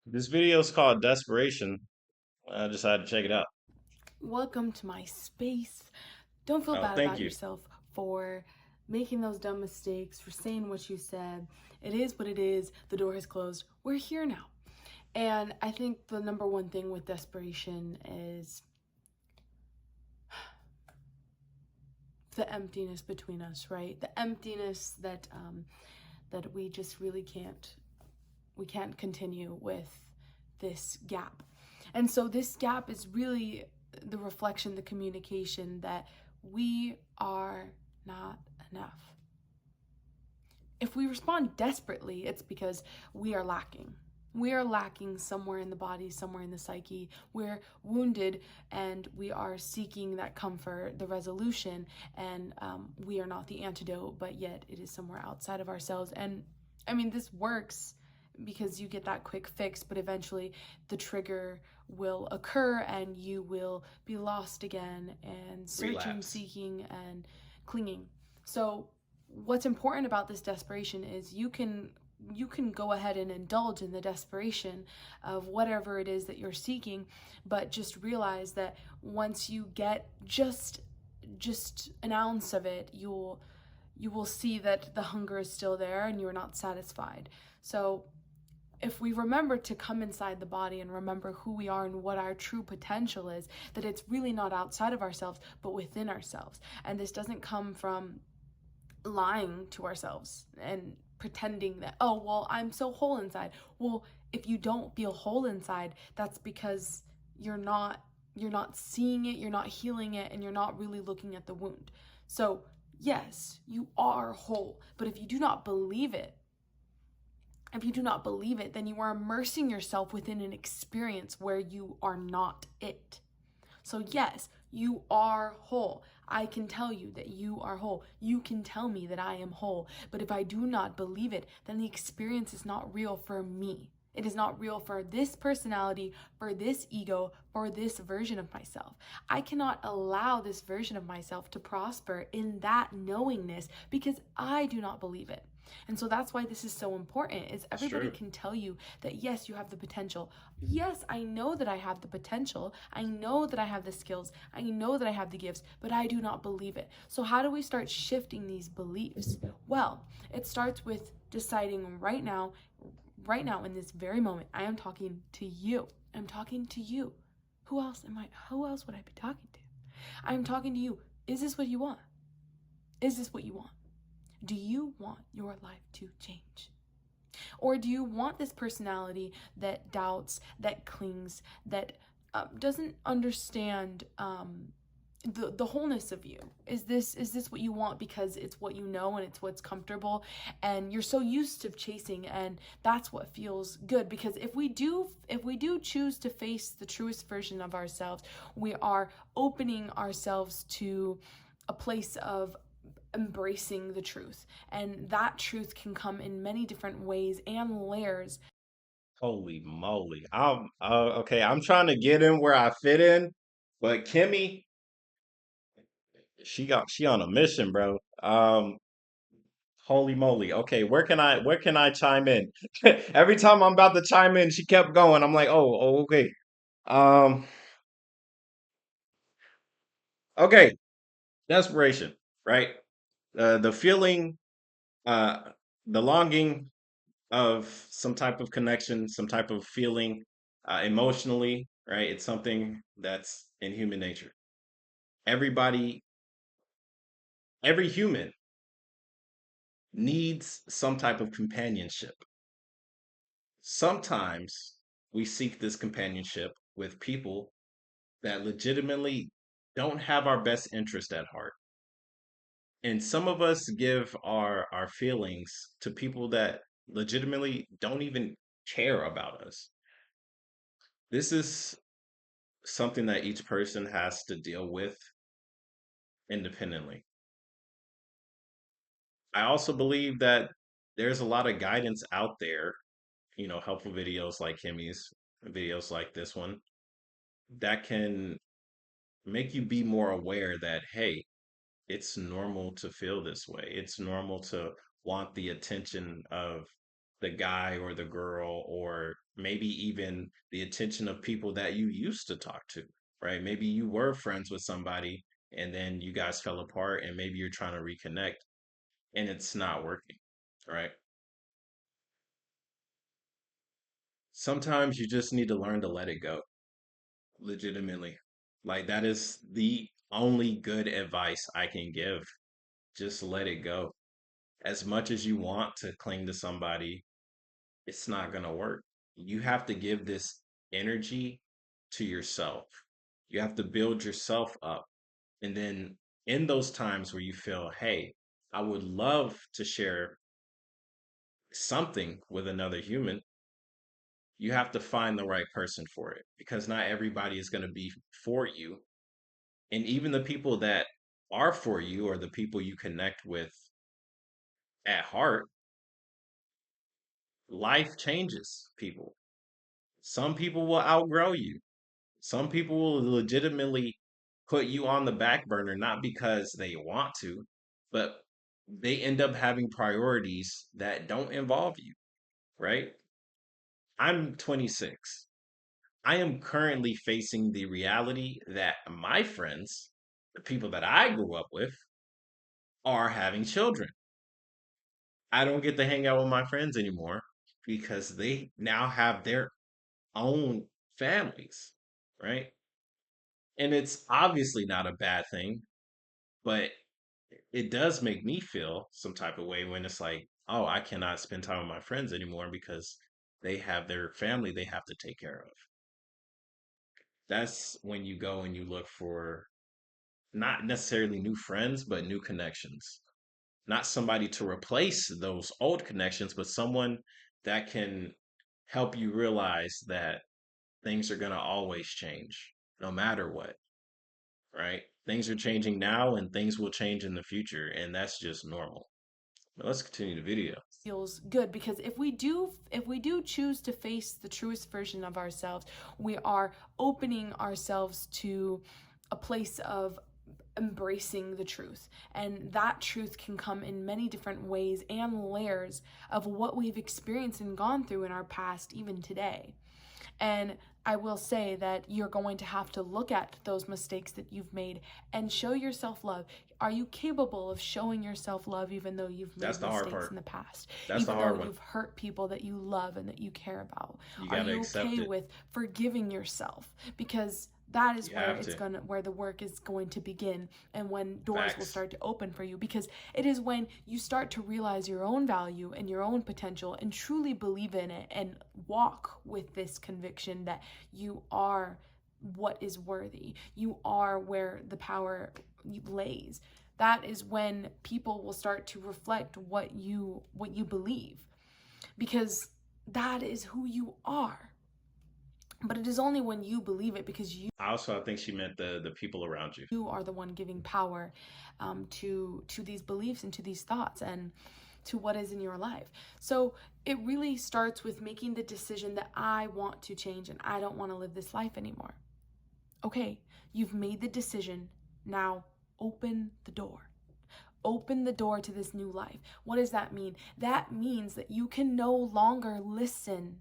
This video is called Desperation. I decided to check it out. Welcome to my space. Don't feel Oh, bad thank about you. yourself for making those dumb mistakes, for saying what you said. It is what it is. The door has closed. We're here now. And I think the number one thing with desperation is the emptiness between us, right? The emptiness that we just really can't continue with this gap. And so this gap is really the reflection, the communication that we are not enough. If we respond desperately, it's because we are lacking. We are lacking somewhere in the body, somewhere in the psyche. We're wounded and we are seeking that comfort, the resolution, and we are not the antidote, but yet it is somewhere outside of ourselves. And I mean, this works because you get that quick fix, but eventually the trigger will occur and you will be lost again and searching, Relapse. seeking, and clinging. So what's important about this desperation is you can go ahead and indulge in the desperation of whatever it is that you're seeking, but just realize that once you get just an ounce of it, you will see that the hunger is still there and you're not satisfied. So if we remember to come inside the body and remember who we are and what our true potential is, that it's really not outside of ourselves but within ourselves. And this doesn't come from lying to ourselves and pretending that, oh, well, I'm so whole inside. Well, if you don't feel whole inside, that's because you're not seeing it, you're not healing it, and you're not really looking at the wound. So yes, you are whole, but if you do not believe it, then you are immersing yourself within an experience where you are not it. So, yes, you are whole. I can tell you that you are whole. You can tell me that I am whole. But if I do not believe it, then the experience is not real for me. It is not real for this personality, for this ego, for this version of myself. I cannot allow this version of myself to prosper in that knowingness because I do not believe it. And so that's why this is so important is It's everybody true. can tell you that yes, you have the potential. Yes, I know that I have the potential. I know that I have the skills. I know that I have the gifts, but I do not believe it. So how do we start shifting these beliefs? Well, it starts with deciding right now in this very moment, I am talking to you. I'm talking to you. Who else would I be talking to? I'm talking to you. Is this what you want? Is this what you want? Do you want your life to change? Or do you want this personality that doubts, that clings, that doesn't understand the wholeness of you? Is this what you want because it's what you know and it's what's comfortable, and you're so used to chasing, and that's what feels good? Because if we do choose to face the truest version of ourselves, we are opening ourselves to a place of embracing the truth. And that truth can come in many different ways and layers. Holy moly. Okay. I'm trying to get in where I fit in, but Kimmy, she on a mission, bro. Holy moly. Okay, where can I chime in? Every time I'm about to chime in, she kept going. I'm like, okay. Um, okay. Desperation, right? The feeling, uh, the longing of some type of connection, some type of feeling emotionally, right? It's something that's in human nature. Everybody, every human needs some type of companionship. Sometimes we seek this companionship with people that legitimately don't have our best interest at heart. And some of us give our feelings to people that legitimately don't even care about us. This is something that each person has to deal with independently. I also believe that there's a lot of guidance out there, helpful videos like Kimmy's, videos like this one, that can make you be more aware that, hey, it's normal to feel this way. It's normal to want the attention of the guy or the girl, or maybe even the attention of people that you used to talk to, right? Maybe you were friends with somebody and then you guys fell apart and maybe you're trying to reconnect and it's not working, right? Sometimes you just need to learn to let it go, legitimately. Like, that is the only good advice I can give. Just let it go. As much as you want to cling to somebody, it's not going to work. You have to give this energy to yourself. You have to build yourself up. And then in those times where you feel, hey, I would love to share something with another human, you have to find the right person for it because not everybody is going to be for you. And even the people that are for you or the people you connect with at heart, life changes people. Some people will outgrow you. Some people will legitimately put you on the back burner, not because they want to, but they end up having priorities that don't involve you, right? I'm 26. I am currently facing the reality that my friends, the people that I grew up with, are having children. I don't get to hang out with my friends anymore because they now have their own families, right? And it's obviously not a bad thing, but it does make me feel some type of way when it's like, oh, I cannot spend time with my friends anymore because they have their family they have to take care of. That's when you go and you look for not necessarily new friends, but new connections. Not somebody to replace those old connections, but someone that can help you realize that things are going to always change no matter what, right? Things are changing now and things will change in the future, and that's just normal. But let's continue the video. Feels good because if we do choose to face the truest version of ourselves, we are opening ourselves to a place of embracing the truth, and that truth can come in many different ways and layers of what we've experienced and gone through in our past, even today. And I will say that you're going to have to look at those mistakes that you've made and show yourself love. Are you capable of showing yourself love even though you've That's made the hard mistakes part. in the past? That's the Even though hard one. you've hurt people that you love and that you care about? You Are got to you accept okay it. with forgiving yourself? Because that is You where have to. where the work is going to begin, and when doors will Facts. start to open for you, because it is when you start to realize your own value and your own potential and truly believe in it and walk with this conviction that you are what is worthy, you are where the power lays. That is when people will start to reflect what you believe, because that is who you are. But it is only when you believe it, because Also, I think she meant the people around you. you are the one giving power to these beliefs and to these thoughts and to what is in your life. So it really starts with making the decision that I want to change and I don't want to live this life anymore. Okay, you've made the decision. Now open the door. Open the door to this new life. What does that mean? That means that you can no longer listen.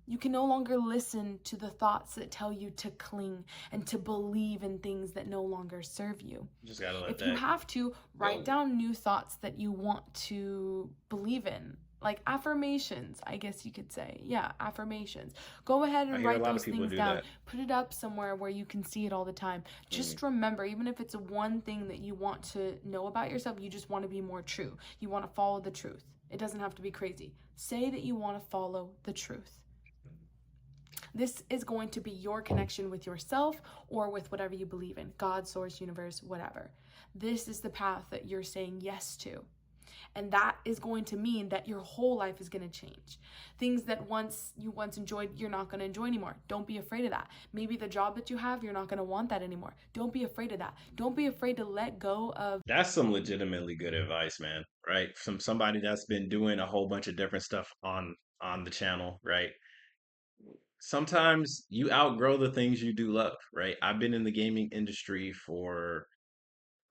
You can no longer listen to the thoughts that tell you to cling and to believe in things that no longer serve you. You just gotta let If you that have to, write go. down new thoughts that you want to believe in, like affirmations, I guess you could say. Yeah, affirmations. Go ahead I and hear a write lot of those people things do down. that. Put it up somewhere where you can see it all the time. Mm. Just remember, even if it's one thing that you want to know about yourself, you just want to be more true. You want to follow the truth. It doesn't have to be crazy. Say that you want to follow the truth. This is going to be your connection with yourself or with whatever you believe in, God, source, universe, whatever. This is the path that you're saying yes to. And that is going to mean that your whole life is going to change. Things that you once enjoyed, you're not going to enjoy anymore. Don't be afraid of that. Maybe the job that you have, you're not going to want that anymore. Don't be afraid of that. Don't be afraid to let go of. That's some legitimately good advice, man. Right? From somebody that's been doing a whole bunch of different stuff on the channel, right? Sometimes you outgrow the things you do love, right? I've been in the gaming industry for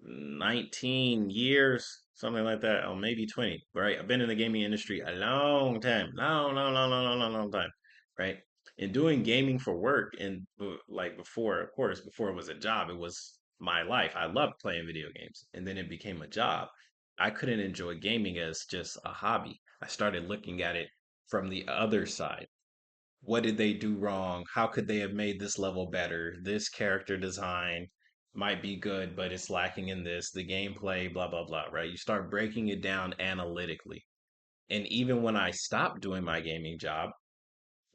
19 years. something like that, or maybe 20, right? I've been in the gaming industry a long time, long, long, long, long, long, long, long time, right? And doing gaming for work, and like before, of course, before it was a job, it was my life. I loved playing video games, and then it became a job. I couldn't enjoy gaming as just a hobby. I started looking at it from the other side. What did they do wrong? How could they have made this level better? This character design might be good, but it's lacking in this, the gameplay, blah, blah, blah, right? You start breaking it down analytically. And even when I stopped doing my gaming job,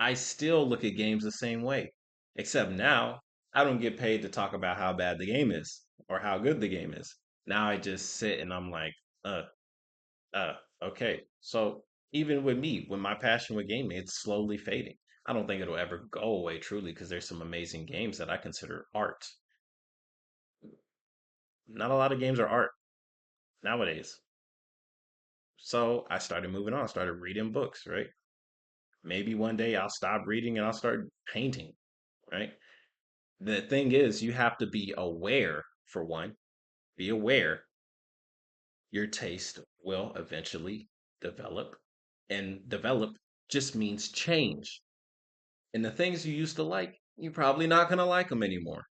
I still look at games the same way. Except now, I don't get paid to talk about how bad the game is or how good the game is. Now I just sit and I'm like, uh, uh, okay. So even with me, with my passion with gaming, it's slowly fading. I don't think it'll ever go away truly because there's some amazing games that I consider art. Not a lot of games are art nowadays. So I started moving on, started reading books, right? Maybe one day I'll stop reading and I'll start painting, right? The thing is, you have to be aware, for one, be aware your taste will eventually develop. And develop just means change. And the things you used to like, you're probably not going to like them anymore.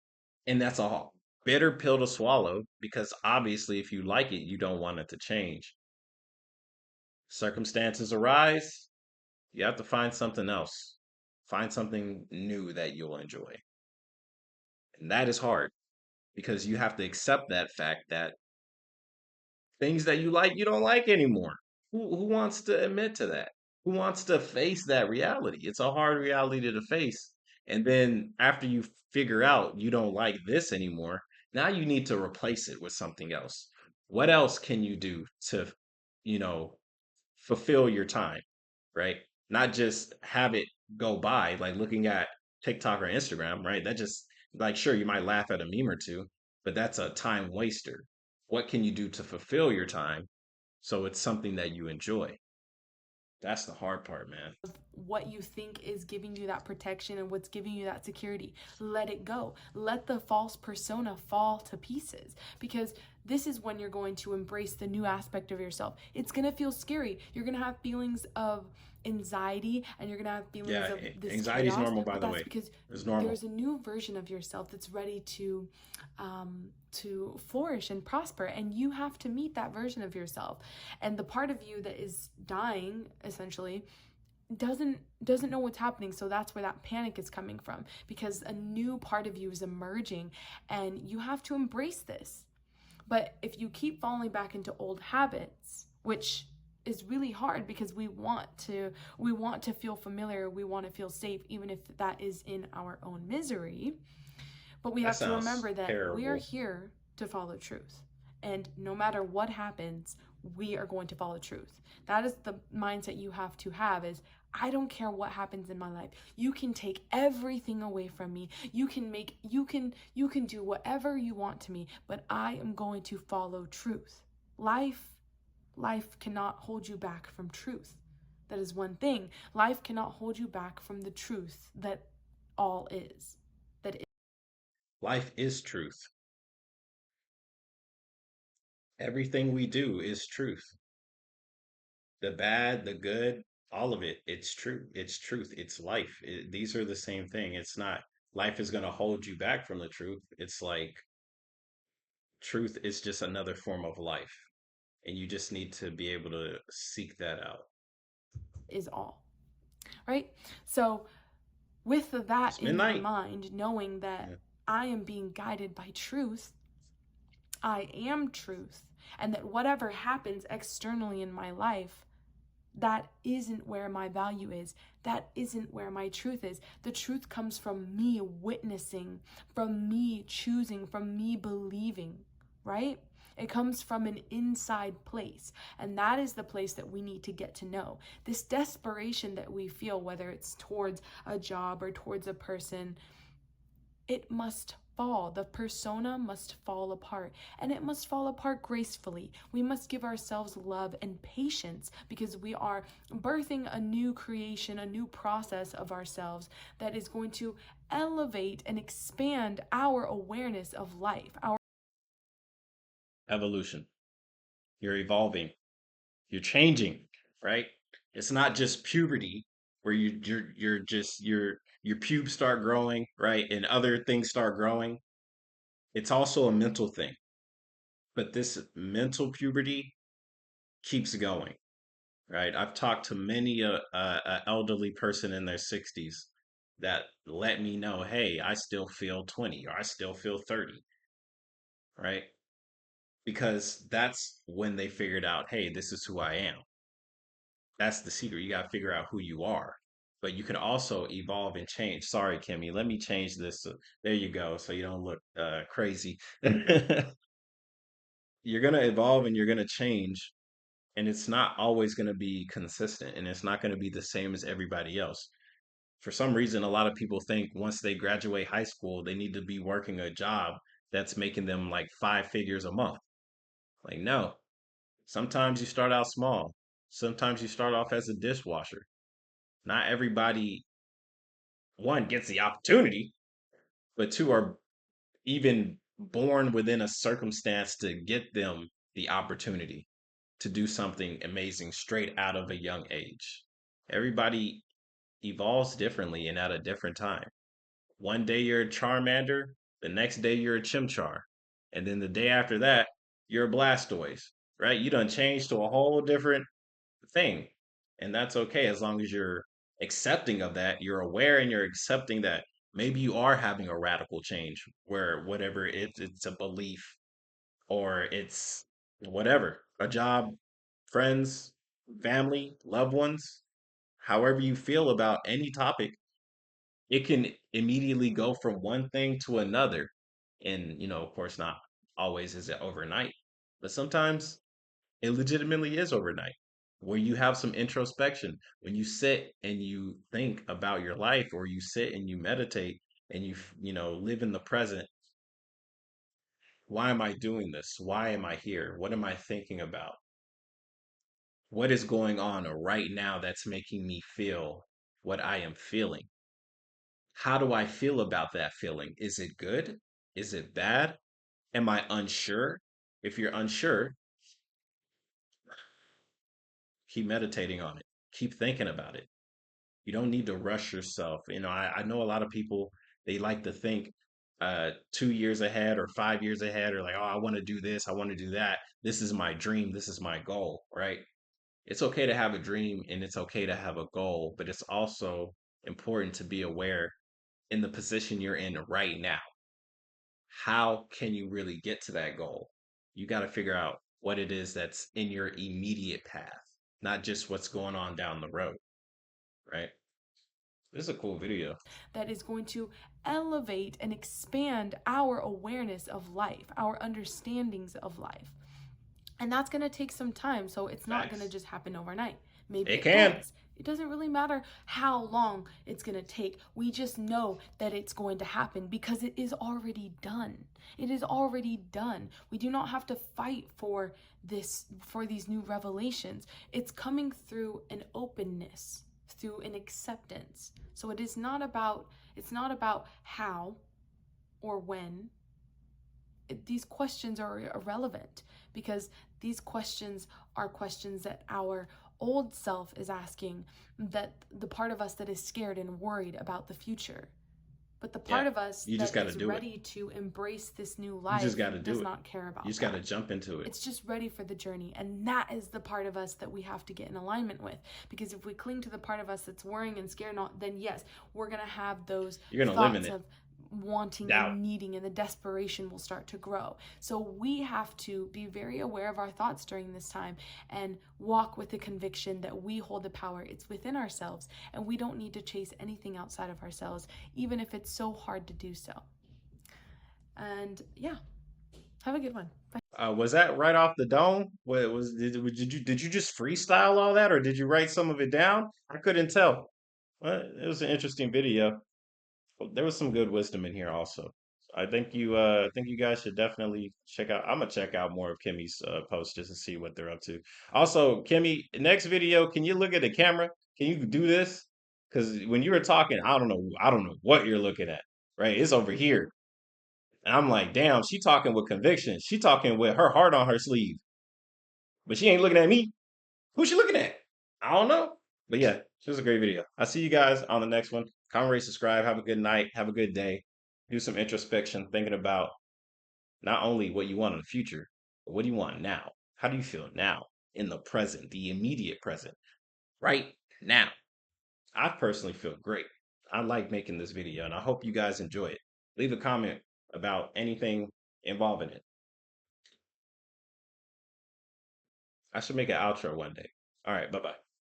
And that's a bitter pill to swallow because obviously, if you like it, you don't want it to change. Circumstances arise, you have to find something else, find something new that you'll enjoy. And that is hard because you have to accept that fact that things that you like, you don't like anymore. Who wants to admit to that? Who wants to face that reality? It's a hard reality to face. And then after you figure out you don't like this anymore, now you need to replace it with something else. What else can you do to, you know, fulfill your time, right? Not just have it go by, like looking at TikTok or Instagram, right? That just, like, sure, you might laugh at a meme or two, but that's a time waster. What can you do to fulfill your time so it's something that you enjoy? That's the hard part, man. What you think is giving you that protection and what's giving you that security. Let it go. Let the false persona fall to pieces because this is when you're going to embrace the new aspect of yourself. It's going to feel scary. You're going to have feelings of anxiety and you're going to have feelings Yeah, of this anxiety is chaos, normal, by but the that's way. because It's normal. there's a new version of yourself that's ready to flourish and prosper, and you have to meet that version of yourself. And the part of you that is dying essentially doesn't know what's happening, so that's where that panic is coming from because a new part of you is emerging and you have to embrace this. But if you keep falling back into old habits, which is really hard because we want to feel familiar, we want to feel safe even if that is in our own misery. But we That have to sounds remember that we are terrible. here to follow truth. And no matter what happens, we are going to follow truth. That is the mindset you have to have is I don't care what happens in my life. You can take everything away from me. You can do whatever you want to me, but I am going to follow truth. Life cannot hold you back from truth. That is one thing. Life cannot hold you back from the truth that all is. That Life is truth. Everything we do is truth. The bad, the good, all of it. It's true. It's truth. It's life. These are the same thing. It's not life is going to hold you back from the truth. It's like truth is just another form of life. And you just need to be able to seek that out. is all. Right? So, with that It's in your midnight. mind, knowing that Yeah. I am being guided by truth, I am truth, and that whatever happens externally in my life, that isn't where my value is. That isn't where my truth is. The truth comes from me witnessing, from me choosing, from me believing, right? It comes from an inside place. And that is the place that we need to get to know. This desperation that we feel, whether it's towards a job or towards a person, it must fall. The persona must fall apart, and it must fall apart gracefully. We must give ourselves love and patience because we are birthing a new creation, a new process of ourselves that is going to elevate and expand our awareness of life, our Evolution. You're evolving. You're changing, right? It's not just puberty where you're just your pubes start growing, right? And other things start growing. It's also a mental thing. But this mental puberty keeps going, right? I've talked to many a elderly person in their 60s that let me know, hey, I still feel 20 or I still feel 30, right? Because that's when they figured out, hey, this is who I am. That's the secret. You got to figure out who you are. But you can also evolve and change. Sorry, Kimmy. Let me change this. There you go. So you don't look crazy. You're going to evolve and you're going to change. And it's not always going to be consistent. And it's not going to be the same as everybody else. For some reason, a lot of people think once they graduate high school, they need to be working a job that's making them like 5 figures a month. Like, no. Sometimes you start out small. Sometimes you start off as a dishwasher. Not everybody, one, gets the opportunity, but two, are even born within a circumstance to get them the opportunity to do something amazing straight out of a young age. Everybody evolves differently and at a different time. One day you're a Charmander, the next day you're a Chimchar, and then the day after that, you're a Blastoise, right? You done changed to a whole different thing. And that's okay as long as you're accepting of that, you're aware and you're accepting that maybe you are having a radical change where whatever it's a belief or it's whatever, a job, friends, family, loved ones, however you feel about any topic, it can immediately go from one thing to another. And, of course, not always is it overnight, but sometimes it legitimately is overnight, where you have some introspection, when you sit and you think about your life, or you sit and you meditate and live in the present. Why am I doing this? Why am I here? What am I thinking about? What is going on right now that's making me feel what I am feeling? How do I feel about that feeling? Is it good? Is it bad? Am I unsure? If you're unsure, keep meditating on it. Keep thinking about it. You don't need to rush yourself. I know a lot of people, they like to think 2 years ahead or 5 years ahead, or like, oh, I want to do this, I want to do that. This is my dream, this is my goal, right? It's okay to have a dream and it's okay to have a goal, but it's also important to be aware in the position you're in right now. How can you really get to that goal? You got to figure out what it is that's in your immediate path, not just what's going on down the road, right? This is a cool video. That is going to elevate and expand our awareness of life, our understandings of life. And that's going to take some time. So it's not going to Facts. just happen overnight. Maybe It it can. does. It doesn't really matter how long it's going to take. We just know that it's going to happen because it is already done. It is already done. We do not have to fight for these new revelations. It's coming through an openness, through an acceptance. So it's not about how or when. These questions are irrelevant because these questions are questions that our old self is asking, that the part of us that is scared and worried about the future. But the Yeah. part of us You just that got to is do it. ready to embrace this new You just life got to does do it. not care You about just got to that. jump into it. It's just ready for the journey. And that is the part of us that we have to get in alignment with. Because if we cling to the part of us that's worrying and scared, then yes, we're going to have those You're going to live in thoughts it. of wanting Doubt. and needing, and the desperation will start to grow. So we have to be very aware of our thoughts during this time and walk with the conviction that we hold the power. It's within ourselves, and we don't need to chase anything outside of ourselves, even if it's so hard to do so. And yeah, have a good one. Bye. Was that right off the dome? What was did you just freestyle all that, or did you write some of it down? I couldn't tell. Well, it was an interesting video. There was some good wisdom in here also. I think you guys should definitely check out. I'm gonna check out more of Kimmy's posts just to see what they're up to. Also, Kimmy, next video, can you look at the camera? Can you do this? Because when you were talking, I don't know what you're looking at. Right? It's over here. And I'm like, damn, she talking with conviction. She talking with her heart on her sleeve. but she ain't looking at me. Who's she looking at? I don't know. But yeah, it was a great video. I'll see you guys on the next one. Comment, rate, subscribe. Have a good night. Have a good day. Do some introspection, thinking about not only what you want in the future, but what do you want now? How do you feel now in the present, the immediate present, right now? I personally feel great. I like making this video and I hope you guys enjoy it. Leave a comment about anything involving it. I should make an outro one day. All right, bye bye.